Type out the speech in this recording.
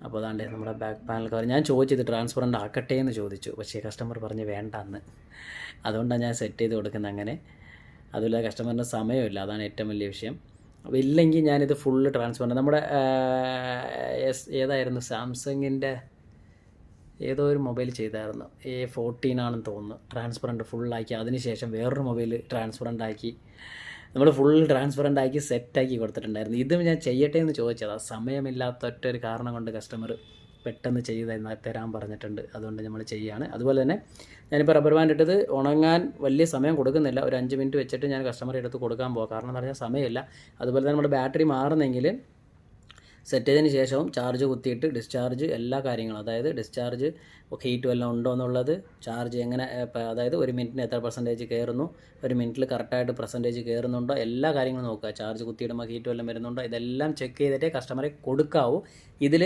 അപ്പോൾ അതാണ്ട് നമ്മുടെ ബാക്ക് പാനൽ കവർ ഞാൻ ചോദിച്ചത് ട്രാൻസ്പെറൻ്റ് ആക്കട്ടെ എന്ന് ചോദിച്ചു, പക്ഷേ കസ്റ്റമർ പറഞ്ഞ് വേണ്ടെന്ന്. അതുകൊണ്ടാണ് ഞാൻ സെറ്റ് ചെയ്ത് കൊടുക്കുന്നത് അങ്ങനെ. അതുമില്ല കസ്റ്റമറിൻ്റെ സമയമില്ല, അതാണ് ഏറ്റവും വലിയ വിഷയം. അപ്പോൾ ഇല്ലെങ്കിൽ ഞാനിത് ഫുള്ള് ട്രാൻസ്പെറൻ്റ് നമ്മുടെ ഏതായിരുന്നു സാംസങ്ങിൻ്റെ ഏതോ ഒരു മൊബൈൽ ചെയ്തായിരുന്നു, A14 ആണെന്ന് തോന്നുന്നു, ട്രാൻസ്പെറൻറ്റ് ഫുള്ളാക്കി. അതിനുശേഷം വേറൊരു മൊബൈൽ ട്രാൻസ്പെറൻ്റ് ആക്കി, നമ്മൾ ഫുൾ ട്രാൻസ്പെറൻ്റ് ആക്കി സെറ്റാക്കി കൊടുത്തിട്ടുണ്ടായിരുന്നു. ഇതും ഞാൻ ചെയ്യട്ടെ എന്ന് ചോദിച്ചതാണ്, സമയമില്ലാത്ത ഒറ്റൊരു കാരണം കൊണ്ട് കസ്റ്റമർ പെട്ടെന്ന് ചെയ്ത് തരാൻ പറഞ്ഞിട്ടുണ്ട്, അതുകൊണ്ട് നമ്മൾ ചെയ്യുകയാണ്. അതുപോലെ തന്നെ ഞാനിപ്പോൾ റബ്ബർ ബാൻഡ് ഇട്ടത് ഉണങ്ങാൻ വലിയ സമയം കൊടുക്കുന്നില്ല, ഒരു 5 മിനിറ്റ് വെച്ചിട്ട് ഞാൻ കസ്റ്റമറെ എടുത്ത് കൊടുക്കാൻ പോകാം, കാരണം എന്ന് പറഞ്ഞാൽ സമയമില്ല. അതുപോലെ തന്നെ നമ്മുടെ ബാറ്ററി മാറുന്നെങ്കിൽ സെറ്റ് ചെയ്തതിന് ശേഷവും ചാർജ് കുത്തിയിട്ട് ഡിസ്ചാർജ് എല്ലാ കാര്യങ്ങളും, അതായത് ഡിസ്ചാർജ് ഹീറ്റ് വല്ലതും ഉണ്ടോ എന്നുള്ളത്, ചാർജ് എങ്ങനെ, അതായത് 1 മിനിറ്റിന് എത്ര പെർസെൻറ്റേജ് കയറുന്നു, 1 മിനിറ്റിൽ കറക്റ്റായിട്ട് പെർസെൻറ്റേജ് കയറുന്നുണ്ടോ, എല്ലാ കാര്യങ്ങളും നോക്കുക. ചാർജ് കുത്തിയിടുമ്പോൾ ഹീറ്റ് വല്ലതും വരുന്നുണ്ടോ, ഇതെല്ലാം ചെക്ക് ചെയ്തിട്ടേ കസ്റ്റമറെ കൊടുക്കാവൂ. ഇതിൽ